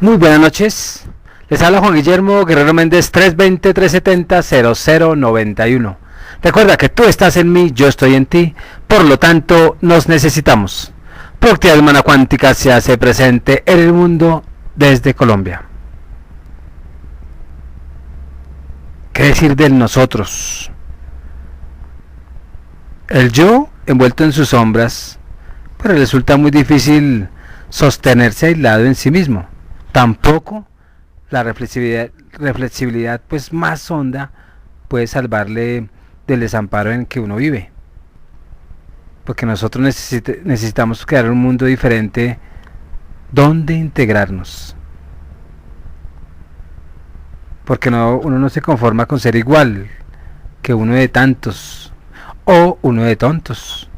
Muy buenas noches. Les habla Juan Guillermo Guerrero Méndez, 320-370-0091. Recuerda que tú estás en mí, yo estoy en ti, por lo tanto nos necesitamos. Proactividad Humana Cuántica se hace presente en el mundo desde Colombia. ¿Qué decir del nosotros? El yo, envuelto en sus sombras, pero resulta muy difícil sostenerse aislado en sí mismo. Tampoco la reflexibilidad pues más honda puede salvarle del desamparo en que uno vive, porque nosotros necesitamos crear un mundo diferente donde integrarnos, porque uno no se conforma con ser igual que uno de tantos o uno de tontos.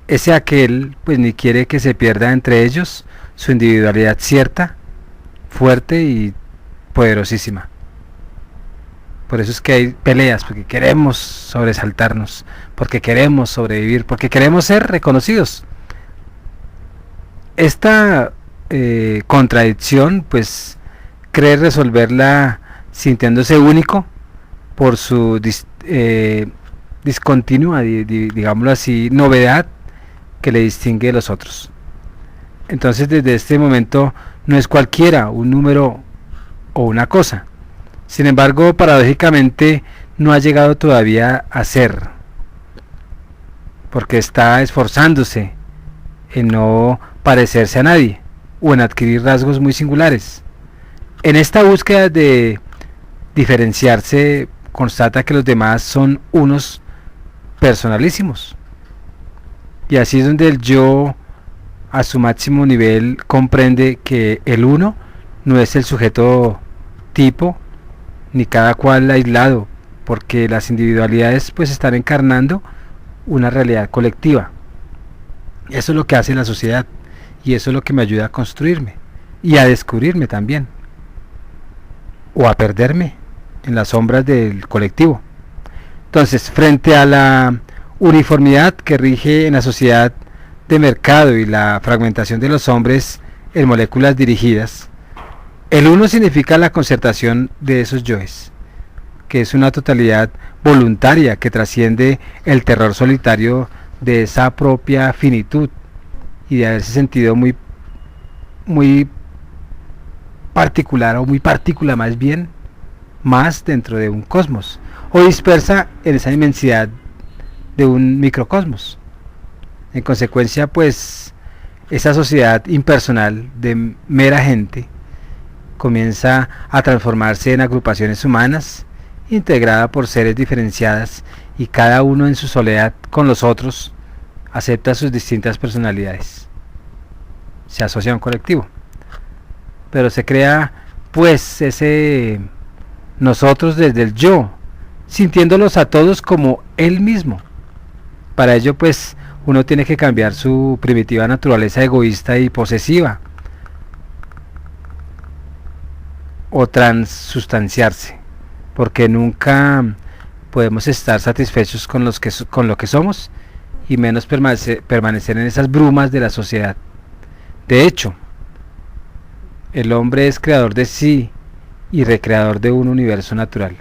Ese aquel pues ni quiere que se pierda entre ellos su individualidad cierta, fuerte y poderosísima. Por eso es que hay peleas, porque queremos sobresaltarnos, porque queremos sobrevivir, porque queremos ser reconocidos. Esta contradicción pues cree resolverla sintiéndose único por su discontinua, digámoslo así, novedad que le distingue de los otros. Entonces desde este momento no es cualquiera un número o una cosa. Sin embargo, paradójicamente no ha llegado todavía a ser, porque está esforzándose en no parecerse a nadie o en adquirir rasgos muy singulares. En esta búsqueda de diferenciarse, constata que los demás son unos personalísimos. Y así es donde el yo, a su máximo nivel, comprende que el uno no es el sujeto tipo, ni cada cual aislado, porque las individualidades pues están encarnando una realidad colectiva. Eso es lo que hace la sociedad, y eso es lo que me ayuda a construirme y a descubrirme también, o a perderme en las sombras del colectivo. Entonces, frente a la uniformidad que rige en la sociedad de mercado y la fragmentación de los hombres en moléculas dirigidas, el uno significa la concertación de esos yoes, que es una totalidad voluntaria que trasciende el terror solitario de esa propia finitud y de haberse sentido muy particular, o muy partícula más bien, más dentro de un cosmos, o dispersa en esa inmensidad de un microcosmos. En consecuencia, pues, esa sociedad impersonal de mera gente comienza a transformarse en agrupaciones humanas, integrada por seres diferenciadas, y cada uno en su soledad con los otros acepta sus distintas personalidades. Se asocia a un colectivo, pero se crea pues ese nosotros desde el yo, sintiéndolos a todos como él mismo. Para ello pues uno tiene que cambiar su primitiva naturaleza egoísta y posesiva, o transustanciarse, porque nunca podemos estar satisfechos con lo que somos, y menos permanecer en esas brumas de la sociedad. De hecho, el hombre es creador de sí y recreador de un universo natural,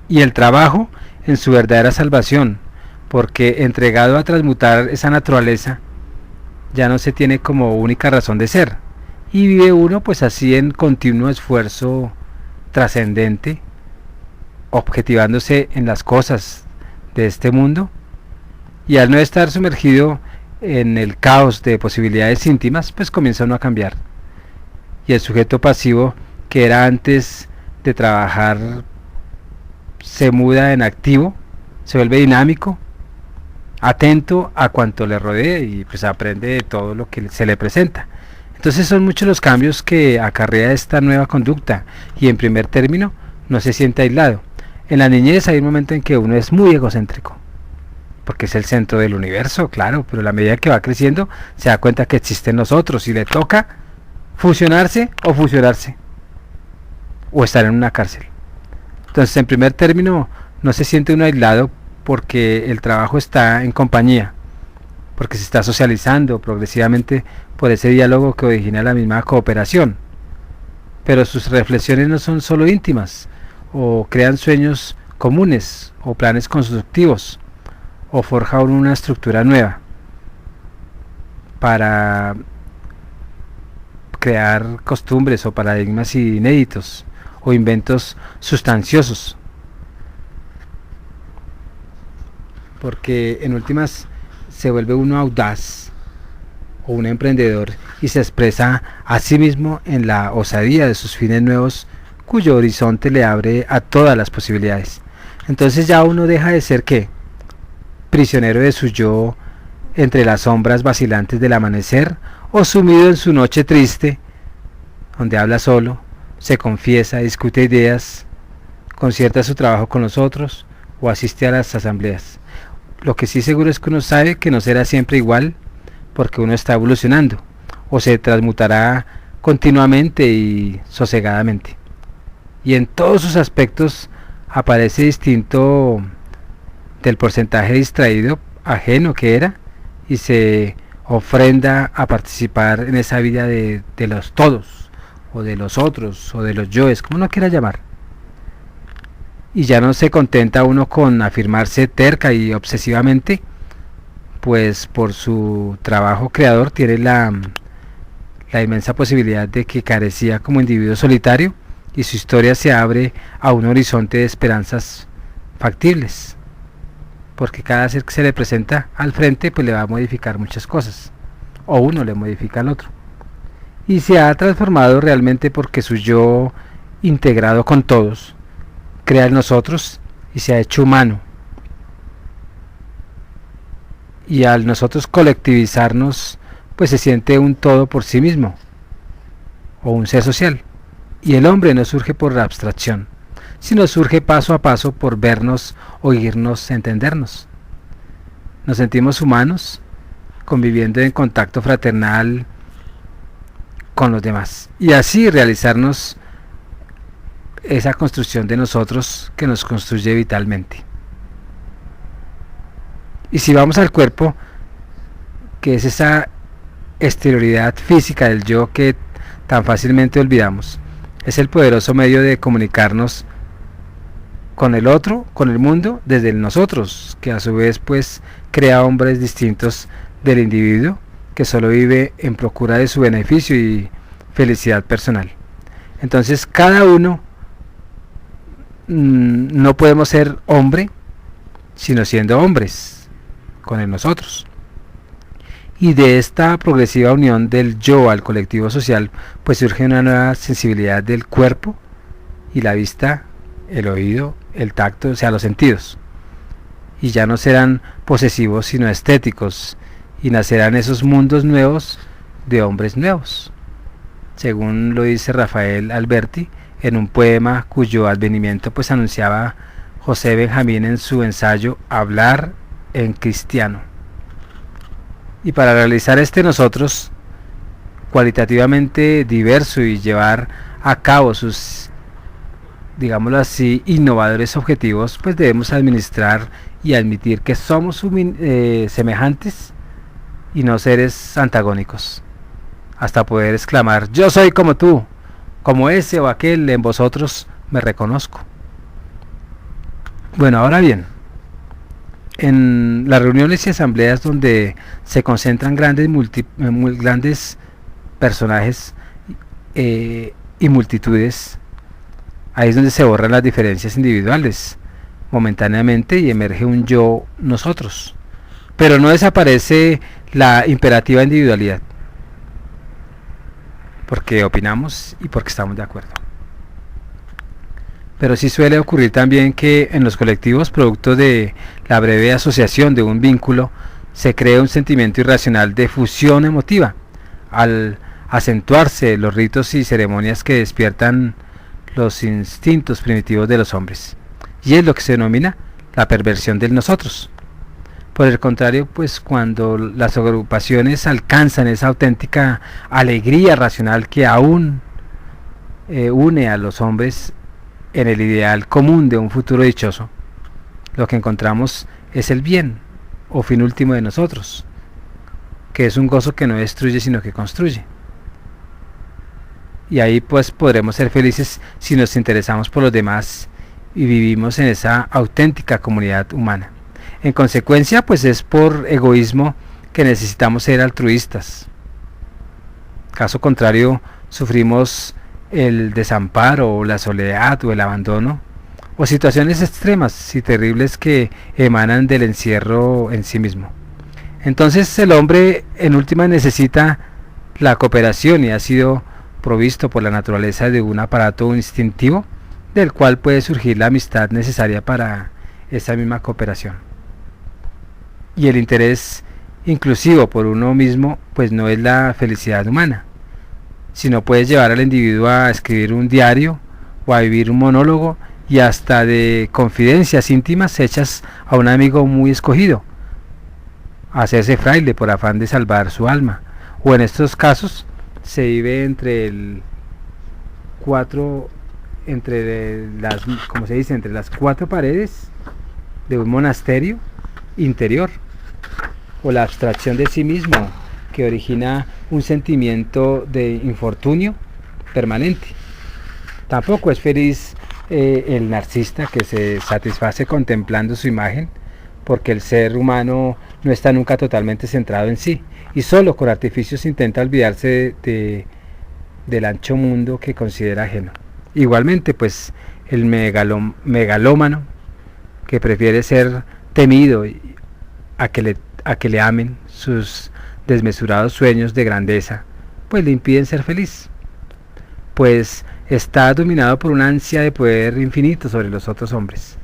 y el trabajo en su verdadera salvación, porque entregado a transmutar esa naturaleza, ya no se tiene como única razón de ser, y vive uno pues así en continuo esfuerzo trascendente, objetivándose en las cosas de este mundo, y al no estar sumergido en el caos de posibilidades íntimas, pues comienza uno a cambiar, y el sujeto pasivo que era antes de trabajar se muda en activo, se vuelve dinámico, atento a cuanto le rodee, y pues aprende de todo lo que se le presenta. Entonces son muchos los cambios que acarrea esta nueva conducta, y en primer término no se siente aislado. En la niñez hay un momento en que uno es muy egocéntrico, porque es el centro del universo, claro, pero a la medida que va creciendo se da cuenta que existen los otros, y le toca fusionarse, o estar en una cárcel. Entonces, en primer término, no se siente uno aislado porque el trabajo está en compañía, porque se está socializando progresivamente por ese diálogo que origina la misma cooperación. pero sus reflexiones no son solo íntimas, o crean sueños comunes, o planes constructivos, o forjan una estructura nueva para crear costumbres o paradigmas inéditos, o inventos sustanciosos, porque en últimas se vuelve uno audaz o un emprendedor y se expresa a sí mismo en la osadía de sus fines nuevos, cuyo horizonte le abre a todas las posibilidades. Entonces ya uno deja de ser ¿qué? Prisionero de su yo entre las sombras vacilantes del amanecer, o sumido en su noche triste, donde habla solo, se confiesa, discute ideas, concierta su trabajo con los otros o asiste a las asambleas. Lo que sí seguro es que uno sabe que no será siempre igual, porque uno está evolucionando, o se transmutará continuamente y sosegadamente. Y en todos sus aspectos aparece distinto del porcentaje distraído, ajeno que era, y se ofrenda a participar en esa vida de los todos, o de los otros, o de los yoes, como uno quiera llamar. Y ya no se contenta uno con afirmarse terca y obsesivamente, pues por su trabajo creador tiene la inmensa posibilidad de que carecía como individuo solitario, y su historia se abre a un horizonte de esperanzas factibles, porque cada ser que se le presenta al frente pues le va a modificar muchas cosas, o uno le modifica al otro, y se ha transformado realmente porque su yo integrado con todos crea en nosotros y se ha hecho humano, y al nosotros colectivizarnos pues se siente un todo por sí mismo, o un ser social. Y el hombre no surge por la abstracción, sino surge paso a paso por vernos, oírnos, entendernos. Nos sentimos humanos, conviviendo en contacto fraternal con los demás, y así realizarnos esa construcción de nosotros que nos construye vitalmente. Y si vamos al cuerpo, que es esa exterioridad física del yo que tan fácilmente olvidamos, es el poderoso medio de comunicarnos con el otro, con el mundo, desde el nosotros, que a su vez pues crea hombres distintos del individuo, que solo vive en procura de su beneficio y felicidad personal. Entonces cada uno no podemos ser hombre, sino siendo hombres, con el nosotros. Y de esta progresiva unión del yo al colectivo social, pues surge una nueva sensibilidad del cuerpo y la vista, el oído, el tacto, o sea, los sentidos. Y ya no serán posesivos, sino estéticos, y nacerán esos mundos nuevos de hombres nuevos, según lo dice Rafael Alberti en un poema cuyo advenimiento pues anunciaba José Benjamín en su ensayo Hablar en Cristiano. Y para realizar este nosotros cualitativamente diverso y llevar a cabo sus, digámoslo así, innovadores objetivos, pues debemos administrar y admitir que somos semejantes y no seres antagónicos, hasta poder exclamar: yo soy como tú, como ese o aquel, en vosotros me reconozco. Bueno, ahora bien, en las reuniones y asambleas donde se concentran grandes personajes y multitudes, ahí es donde se borran las diferencias individuales momentáneamente y emerge un yo nosotros, pero no desaparece la imperativa individualidad, porque opinamos y porque estamos de acuerdo. Pero sí suele ocurrir también que en los colectivos, producto de la breve asociación de un vínculo, se crea un sentimiento irracional de fusión emotiva, al acentuarse los ritos y ceremonias que despiertan los instintos primitivos de los hombres, y es lo que se denomina la perversión del nosotros. Por el contrario, pues cuando las agrupaciones alcanzan esa auténtica alegría racional que aún une a los hombres en el ideal común de un futuro dichoso, lo que encontramos es el bien, o fin último de nosotros, que es un gozo que no destruye sino que construye. y ahí pues podremos ser felices si nos interesamos por los demás y vivimos en esa auténtica comunidad humana. En consecuencia, pues es por egoísmo que necesitamos ser altruistas. Caso contrario, sufrimos el desamparo o la soledad o el abandono o situaciones extremas y terribles que emanan del encierro en sí mismo. Entonces el hombre en última necesita la cooperación y ha sido provisto por la naturaleza de un aparato instintivo del cual puede surgir la amistad necesaria para esa misma cooperación. Y el interés inclusivo por uno mismo pues no es la felicidad humana, sino puede llevar al individuo a escribir un diario o a vivir un monólogo y hasta de confidencias íntimas hechas a un amigo muy escogido, a hacerse fraile por afán de salvar su alma, o en estos casos se vive entre las cuatro paredes de un monasterio interior, o la abstracción de sí mismo que origina un sentimiento de infortunio permanente. Tampoco es feliz el narcisista que se satisface contemplando su imagen, porque el ser humano no está nunca totalmente centrado en sí y solo con artificios intenta olvidarse del ancho mundo que considera ajeno. Igualmente, pues el megalómano que prefiere ser temido a que le amen sus desmesurados sueños de grandeza, pues le impiden ser feliz, pues está dominado por una ansia de poder infinito sobre los otros hombres.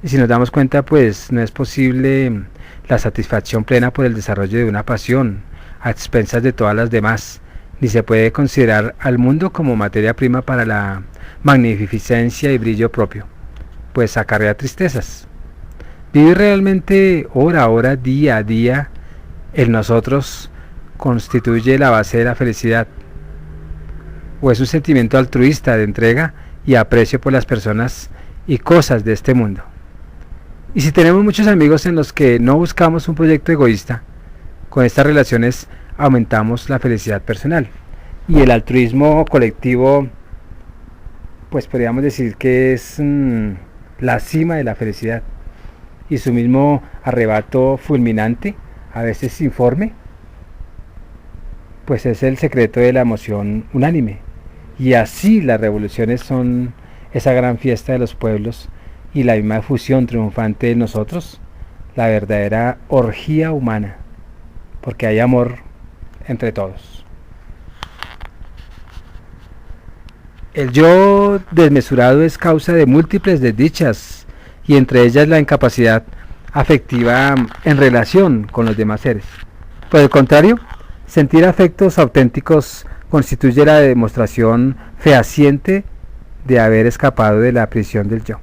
Y si nos damos cuenta, pues no es posible la satisfacción plena por el desarrollo de una pasión a expensas de todas las demás, ni se puede considerar al mundo como materia prima para la magnificencia y brillo propio, pues acarrea tristezas. Vivir realmente hora a hora, día a día, el nosotros constituye la base de la felicidad, o es un sentimiento altruista de entrega y aprecio por las personas y cosas de este mundo. Y si tenemos muchos amigos en los que no buscamos un proyecto egoísta, con estas relaciones aumentamos la felicidad personal. Y el altruismo colectivo, pues podríamos decir que es la cima de la felicidad. Y su mismo arrebato fulminante, a veces informe, pues es el secreto de la emoción unánime. Y así las revoluciones son esa gran fiesta de los pueblos y la misma fusión triunfante de nosotros, la verdadera orgía humana, porque hay amor entre todos. El yo desmesurado es causa de múltiples desdichas y entre ellas la incapacidad afectiva en relación con los demás seres. Por el contrario, sentir afectos auténticos constituye la demostración fehaciente de haber escapado de la prisión del yo.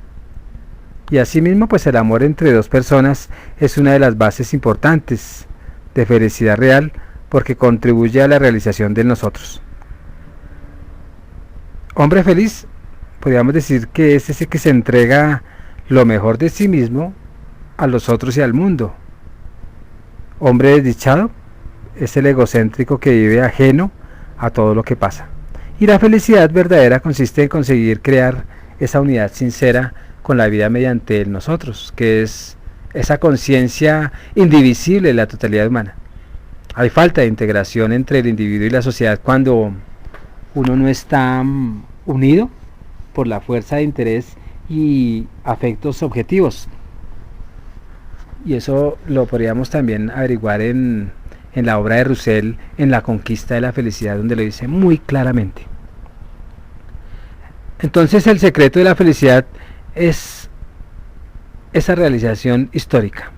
Y asimismo, pues el amor entre dos personas es una de las bases importantes de felicidad real porque contribuye a la realización de nosotros. Hombre feliz, podríamos decir que es ese que se entrega lo mejor de sí mismo a los otros y al mundo. Hombre desdichado es el egocéntrico que vive ajeno a todo lo que pasa. Y la felicidad verdadera consiste en conseguir crear esa unidad sincera con la vida mediante el nosotros, que es esa conciencia indivisible de la totalidad humana. Hay falta de integración entre el individuo y la sociedad cuando uno no está unido por la fuerza de interés y afectos objetivos. Y eso lo podríamos también averiguar en la obra de Roussel, en La conquista de la felicidad, donde lo dice muy claramente. Entonces el secreto de la felicidad es esa realización histórica.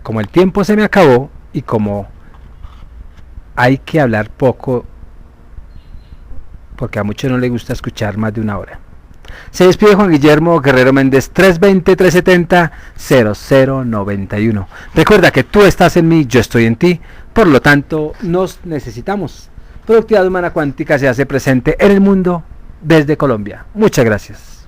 Como el tiempo se me acabó y como hay que hablar poco, porque a muchos no les gusta escuchar más de una hora, se despide Juan Guillermo Guerrero Méndez, 320-370-0091. Recuerda que tú estás en mí, yo estoy en ti, por lo tanto nos necesitamos. Productividad Humana Cuántica se hace presente en el mundo desde Colombia. Muchas gracias.